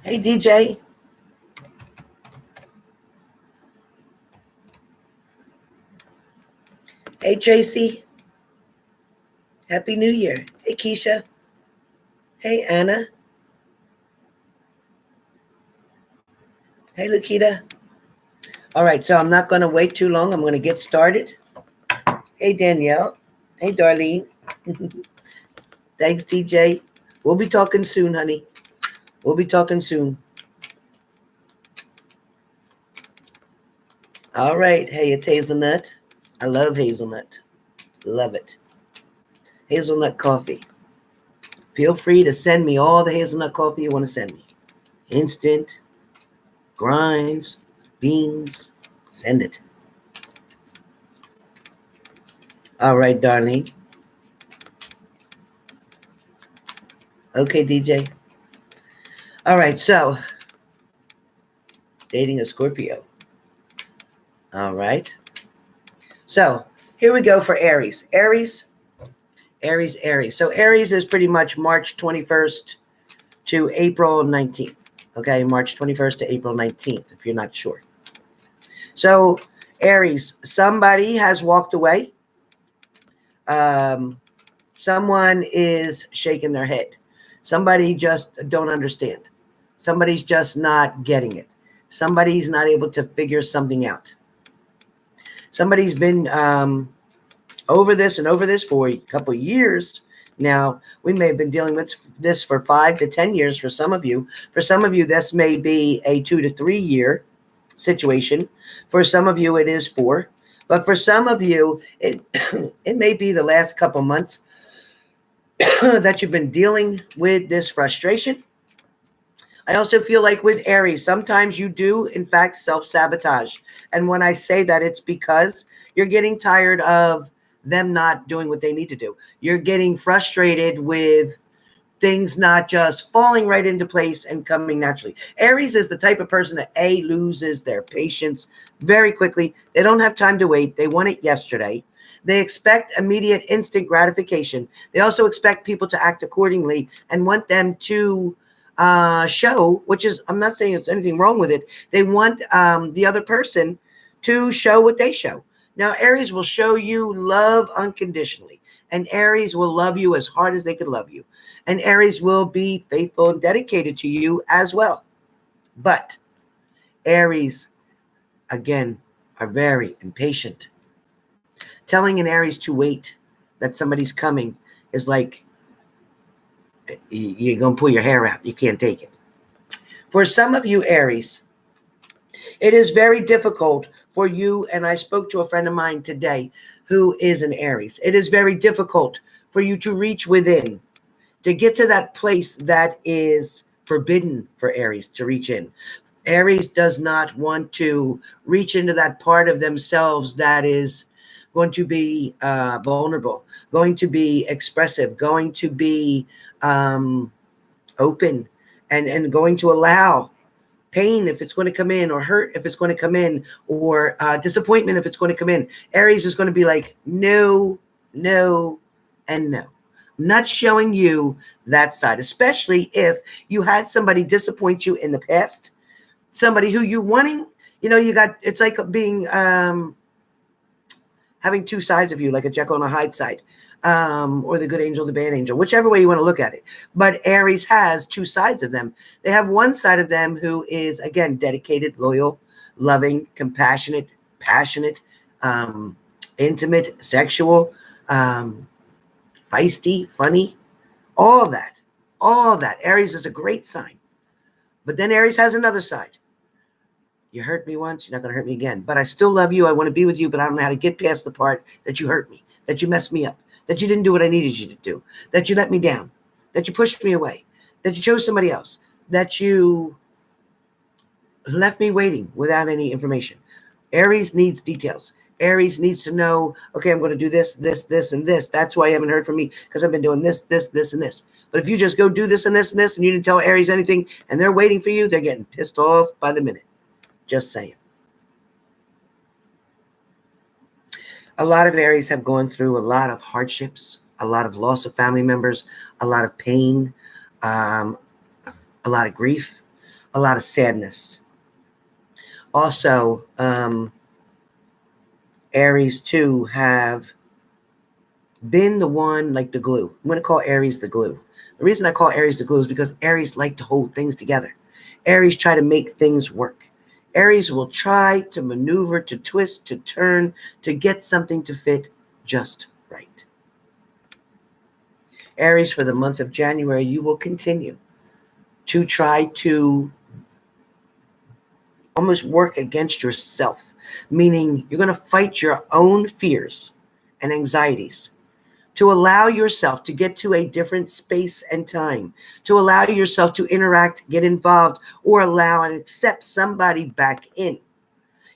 Hey, DJ. Hey, Tracy. Happy New Year. Hey, Keisha. Hey, Anna. Hey, Lakita. All right, so I'm not going to wait too long. I'm going to get started. Hey, Danielle. Hey, Darlene. Thanks, DJ. We'll be talking soon, honey. We'll be talking soon. All right. Hey, it's Hazelnut. I love hazelnut. Love it. Hazelnut coffee. Feel free to send me all the hazelnut coffee you want to send me. Instant, grinds, beans. Send it. All right, Darlene. Okay, DJ. All right, so dating a Scorpio. All right. So here we go for Aries. Aries. So Aries is pretty much March 21st to April 19th. Okay, March 21st to April 19th, if you're not sure. So Aries, somebody has walked away. Someone is shaking their head. Somebody just don't understand. Somebody's just not getting it. Somebody's not able to figure something out. Somebody's been over this and over this for a couple of years now. We may have been dealing with this for 5 to 10 years for some of you. For some of you, this may be a 2 to 3 year situation. For some of you, it is 4. But for some of you, it may be the last couple months that you've been dealing with this frustration. I also feel like with Aries, sometimes you do, in fact, self-sabotage. And when I say that, it's because you're getting tired of them not doing what they need to do. You're getting frustrated with things not just falling right into place and coming naturally. Aries is the type of person that loses their patience very quickly. They don't have time to wait. They want it yesterday. They expect immediate instant gratification. They also expect people to act accordingly and want them to show, which is, I'm not saying there's anything wrong with it. They want the other person to show what they show. Now, Aries will show you love unconditionally, and Aries will love you as hard as they could love you. And Aries will be faithful and dedicated to you as well. But Aries, again, are very impatient. Telling an Aries to wait, that somebody's coming, is like, you're going to pull your hair out. You can't take it. For some of you, Aries, it is very difficult for you, and I spoke to a friend of mine today who is an Aries. It is very difficult for you to reach within, to get to that place that is forbidden for Aries to reach in. Aries does not want to reach into that part of themselves that is going to be vulnerable, going to be expressive, going to be open, and going to allow pain if it's going to come in, or hurt if it's going to come in, or disappointment if it's going to come in. Aries is going to be like, no, no, and no. I'm not showing you that side, especially if you had somebody disappoint you in the past, somebody who you wanting, you got, it's like being, having two sides of you, like a Jekyll and a Hyde side, or the good angel, the bad angel, whichever way you want to look at it. But Aries has two sides of them. They have one side of them who is, again, dedicated, loyal, loving, compassionate, passionate, intimate, sexual, feisty, funny, all that. Aries is a great sign. But then Aries has another side. You hurt me once, you're not going to hurt me again. But I still love you. I want to be with you, but I don't know how to get past the part that you hurt me, that you messed me up, that you didn't do what I needed you to do, that you let me down, that you pushed me away, that you chose somebody else, that you left me waiting without any information. Aries needs details. Aries needs to know, okay, I'm going to do this, this, this, and this. That's why you haven't heard from me, because I've been doing this, this, this, and this. But if you just go do this and this and this, and you didn't tell Aries anything, and they're waiting for you, they're getting pissed off by the minute. Just saying. A lot of Aries have gone through a lot of hardships, a lot of loss of family members, a lot of pain, a lot of grief, a lot of sadness. Also, Aries too have been the one like the glue. I'm going to call Aries the glue. The reason I call Aries the glue is because Aries like to hold things together. Aries try to make things work. Aries will try to maneuver, to twist, to turn, to get something to fit just right. Aries, for the month of January, you will continue to try to almost work against yourself, meaning you're going to fight your own fears and anxieties to allow yourself to get to a different space and time, to allow yourself to interact, get involved, or allow and accept somebody back in.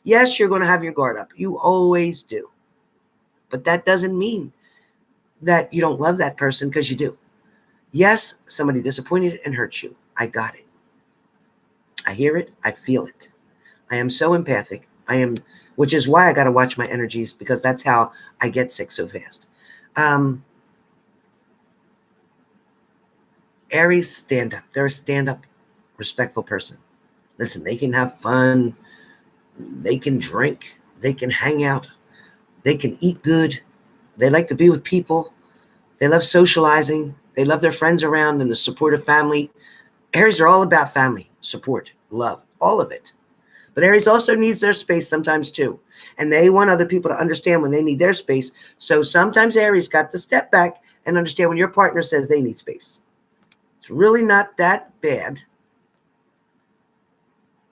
Yes, you're going to have your guard up. You always do. But that doesn't mean that you don't love that person, because you do. Yes, somebody disappointed and hurt you. I got it. I hear it. I feel it. I am so empathic. Which is why I got to watch my energies, because that's how I get sick so fast. Aries stand up. They're a stand-up, respectful person. Listen, they can have fun. They can drink. They can hang out. They can eat good. They like to be with people. They love socializing. They love their friends around and the support of family. Aries are all about family, support, love, all of it. But Aries also needs their space sometimes too. And they want other people to understand when they need their space. So sometimes Aries got to step back and understand when your partner says they need space. It's really not that bad.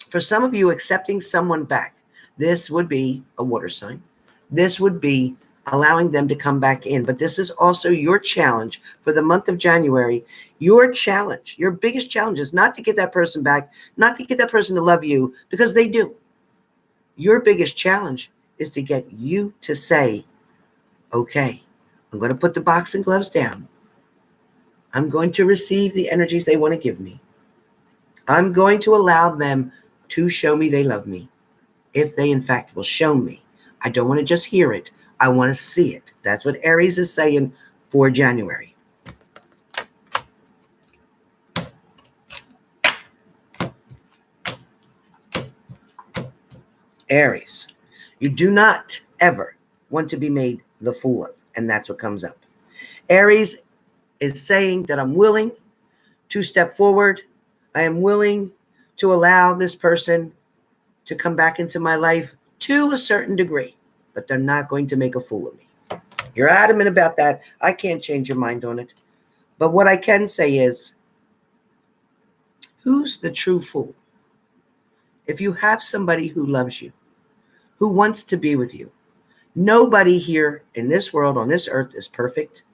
For some of you, accepting someone back, this would be a water sign. This would be allowing them to come back in. But this is also your challenge for the month of January. Your challenge, your biggest challenge is not to get that person back, not to get that person to love you, because they do. Your biggest challenge is to get you to say, okay, I'm going to put the boxing gloves down. I'm going to receive the energies they want to give me. I'm going to allow them to show me they love me, if they in fact will show me. I don't want to just hear it. I want to see it. That's what Aries is saying for January. Aries, you do not ever want to be made the fool of, and that's what comes up. Aries is saying that I'm willing to step forward. I am willing to allow this person to come back into my life to a certain degree, but they're not going to make a fool of me. You're adamant about that. I can't change your mind on it. But what I can say is, who's the true fool? If you have somebody who loves you, who wants to be with you, nobody here in this world, on this earth, is perfect.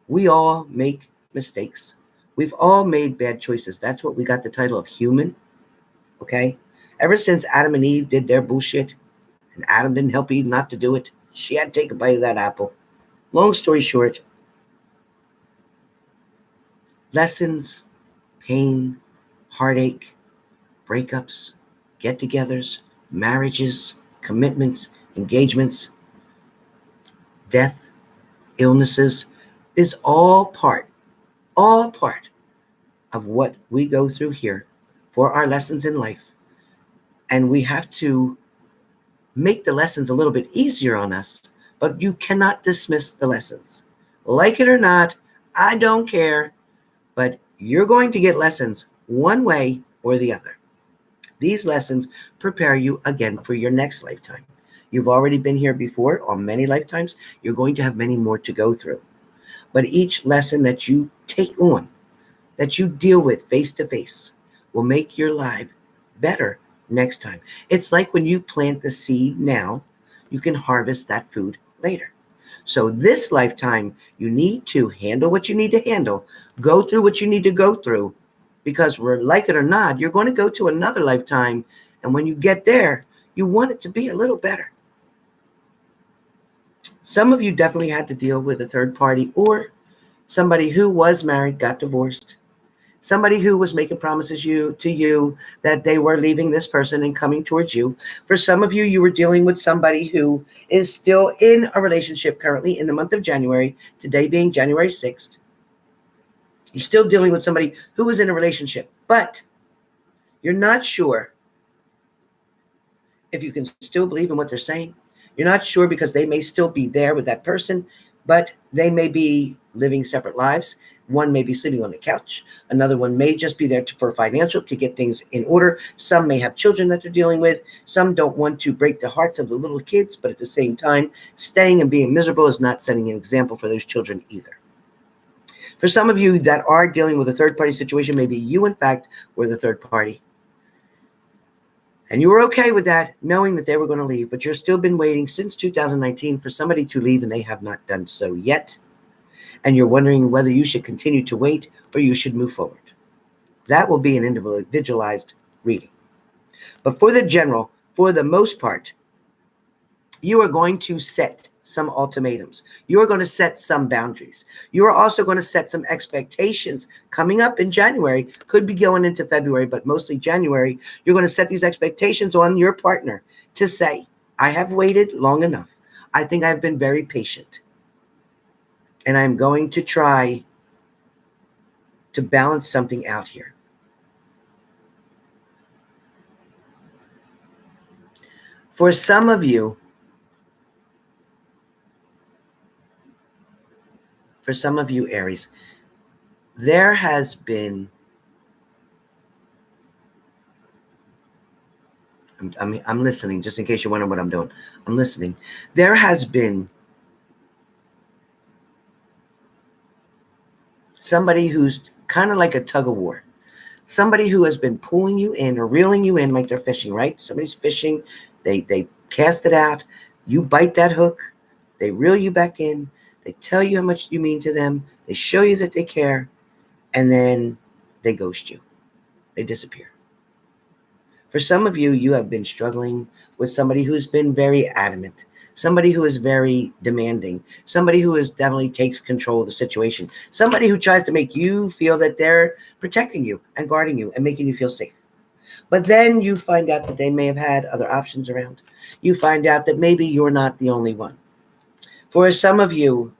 We all make mistakes. We've all made bad choices. That's what we got the title of human. Okay? Ever since Adam and Eve did their bullshit, and Adam didn't help Eve not to do it, she had to take a bite of that apple. Long story short, lessons, pain, heartache, breakups, get-togethers, marriages, commitments, engagements, death, illnesses, is all part of what we go through here for our lessons in life. And we have to make the lessons a little bit easier on us, but you cannot dismiss the lessons. Like it or not, I don't care, but you're going to get lessons one way or the other. These lessons prepare you again for your next lifetime. You've already been here before on many lifetimes. You're going to have many more to go through. But each lesson that you take on, that you deal with face to face, will make your life better next time. It's like when you plant the seed now, you can harvest that food later. So this lifetime, you need to handle what you need to handle, go through what you need to go through, because like it or not, you're going to go to another lifetime. And when you get there, you want it to be a little better. Some of you definitely had to deal with a third party, or somebody who was married, got divorced. Somebody who was making promises to you that they were leaving this person and coming towards you. For some of you, you were dealing with somebody who is still in a relationship currently in the month of January, today being January 6th. You're still dealing with somebody who was in a relationship, but You're not sure if you can still believe in what they're saying. You're not sure because they may still be there with that person, but they may be living separate lives. One may be sitting on the couch. Another one may just be there for financial, to get things in order. Some may have children that they're dealing with. Some don't want to break the hearts of the little kids, but at the same time, staying and being miserable is not setting an example for those children either. For some of you that are dealing with a third-party situation, maybe you, in fact, were the third party. And you were okay with that, knowing that they were going to leave, but you've still been waiting since 2019 for somebody to leave, and they have not done so yet. And you're wondering whether you should continue to wait or you should move forward. That will be an individualized reading. But for the general, for the most part, you are going to set some ultimatums. You are going to set some boundaries. You are also going to set some expectations coming up in January. Could be going into February, but mostly January. You're going to set these expectations on your partner to say, I have waited long enough. I think I've been very patient. And I'm going to try to balance something out here. For some of you, Aries, there has been, I'm listening, just in case you're wondering what I'm doing. I'm listening. There has been somebody who's kind of like a tug of war. Somebody who has been pulling you in or reeling you in like they're fishing, right? Somebody's fishing. They cast it out. You bite that hook. They reel you back in. They tell you how much you mean to them. They show you that they care. And then they ghost you. They disappear. For some of you, you have been struggling with somebody who's been very adamant. Somebody who is very demanding. Somebody who definitely takes control of the situation. Somebody who tries to make you feel that they're protecting you and guarding you and making you feel safe. But then you find out that they may have had other options around. You find out that maybe you're not the only one. For some of you,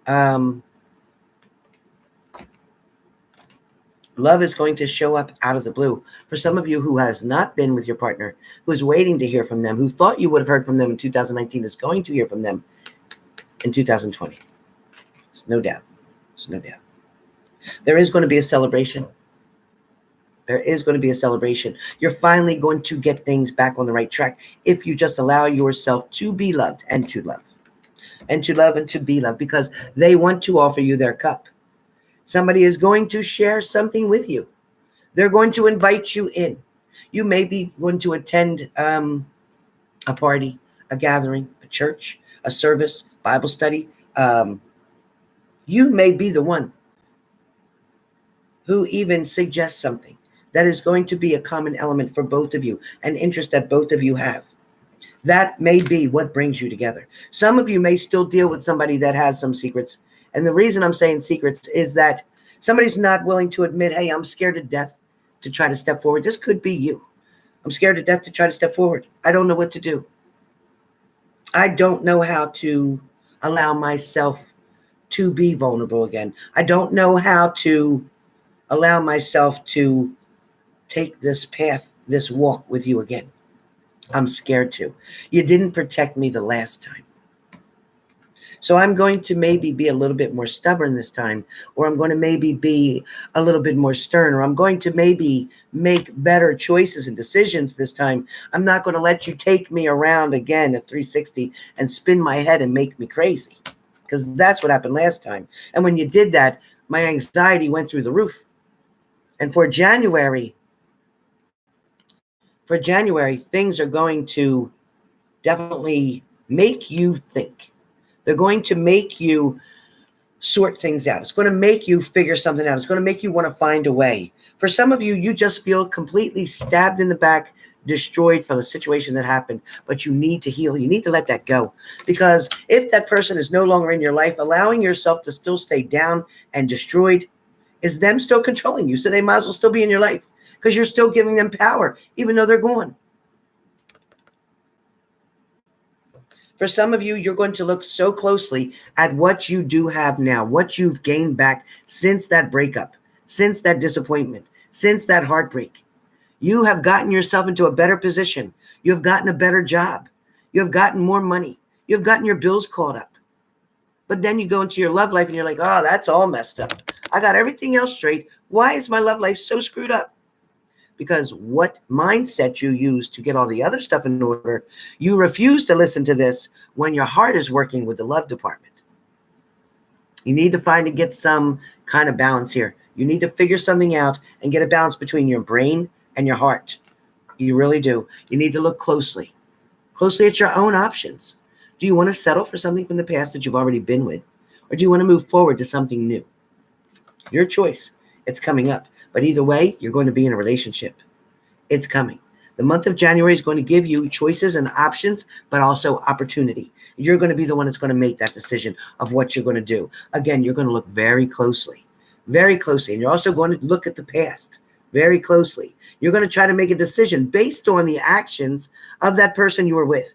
love is going to show up out of the blue. For some of you who has not been with your partner, who is waiting to hear from them, who thought you would have heard from them in 2019, is going to hear from them in 2020. There's no doubt. There's no doubt. There is going to be a celebration. There is going to be a celebration. You're finally going to get things back on the right track if you just allow yourself to be loved and to love. And to love and to be loved, because they want to offer you their cup. Somebody is going to share something with you. They're going to invite you in. You may be going to attend a party, a gathering, a church, a service, Bible study. You may be the one who even suggests something that is going to be a common element for both of you, an interest that both of you have. That may be what brings you together. Some of you may still deal with somebody that has some secrets. And the reason I'm saying secrets is that somebody's not willing to admit, hey, I'm scared to death to try to step forward. This could be you. I'm scared to death to try to step forward. I don't know what to do. I don't know how to allow myself to be vulnerable again. I don't know how to allow myself to take this path, this walk with you again. I'm scared to. You didn't protect me the last time. So I'm going to maybe be a little bit more stubborn this time, or I'm going to maybe be a little bit more stern, or I'm going to maybe make better choices and decisions this time. I'm not going to let you take me around again at 360 and spin my head and make me crazy, because that's what happened last time. And when you did that, my anxiety went through the roof. And for January, things are going to definitely make you think. They're going to make you sort things out. It's going to make you figure something out. It's going to make you want to find a way. For some of you, you just feel completely stabbed in the back, destroyed from a situation that happened, but you need to heal. You need to let that go. Because if that person is no longer in your life, allowing yourself to still stay down and destroyed is them still controlling you. So they might as well still be in your life, because you're still giving them power, even though they're gone. For some of you, you're going to look so closely at what you do have now, what you've gained back since that breakup, since that disappointment, since that heartbreak. You have gotten yourself into a better position. You have gotten a better job. You have gotten more money. You have gotten your bills caught up. But then you go into your love life and you're like, oh, that's all messed up. I got everything else straight. Why is my love life so screwed up? Because what mindset you use to get all the other stuff in order, you refuse to listen to this when your heart is working with the love department. You need to find and get some kind of balance here. You need to figure something out and get a balance between your brain and your heart. You really do. You need to look closely at your own options. Do you want to settle for something from the past that you've already been with? Or do you want to move forward to something new? Your choice. It's coming up. But either way, you're going to be in a relationship. It's coming. The month of January is going to give you choices and options, but also opportunity. You're going to be the one that's going to make that decision of what you're going to do. Again, you're going to look very closely. And you're also going to look at the past very closely. You're going to try to make a decision based on the actions of that person you were with,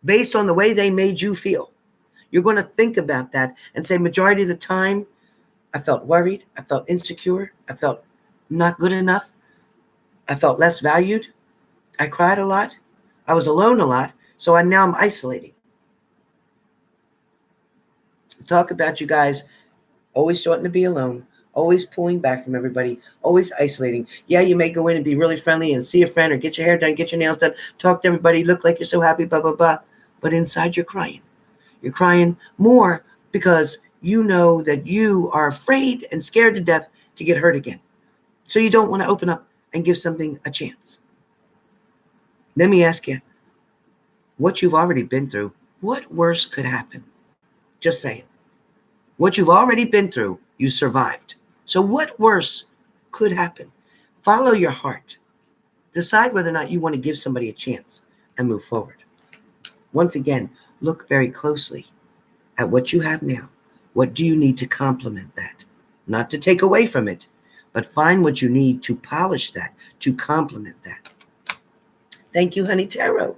based on the way they made you feel. You're going to think about that and say, majority of the time, I felt worried. I felt insecure. I felt not good enough. I felt less valued. I cried a lot. I was alone a lot. So now I'm isolating. Talk about you guys always wanting to be alone, always pulling back from everybody, always isolating. Yeah, you may go in and be really friendly and see a friend or get your hair done, get your nails done, talk to everybody, look like you're so happy, blah, blah, blah. But inside you're crying. You're crying more because you know that you are afraid and scared to death to get hurt again. So you don't want to open up and give something a chance. Let me ask you, what you've already been through, what worse could happen? Just saying. What you've already been through, you survived. So what worse could happen? Follow your heart. Decide whether or not you want to give somebody a chance and move forward. Once again, look very closely at what you have now. What do you need to complement that? Not to take away from it, but find what you need to polish that, to complement that. Thank you, Honey Tarot.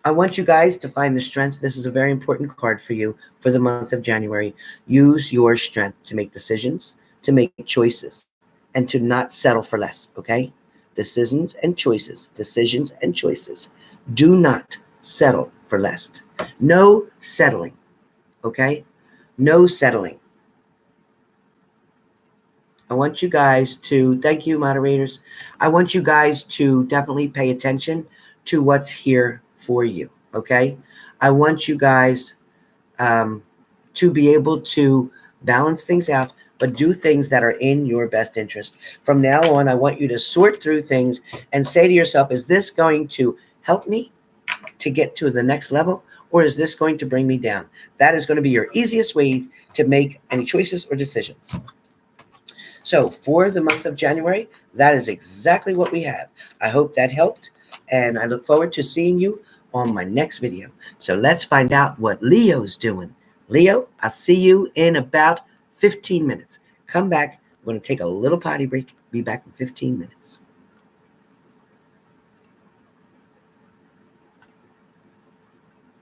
I want you guys to find the strength. This is a very important card for you for the month of January. Use your strength to make decisions, to make choices, and to not settle for less, okay? Decisions and choices. Do not settle for less. No settling, okay? No settling. I want you guys to, thank you, moderators. I want you guys to definitely pay attention to what's here for you, okay? I want you guys to be able to balance things out, but do things that are in your best interest. From now on, I want you to sort through things and say to yourself, is this going to help me to get to the next level, or is this going to bring me down? That is going to be your easiest way to make any choices or decisions. So for the month of January, that is exactly what we have. I hope that helped, and I look forward to seeing you on my next video. So let's find out what Leo's doing. Leo, I'll see you in about 15 minutes. Come back. I'm going to take a little potty break. Be back in 15 minutes.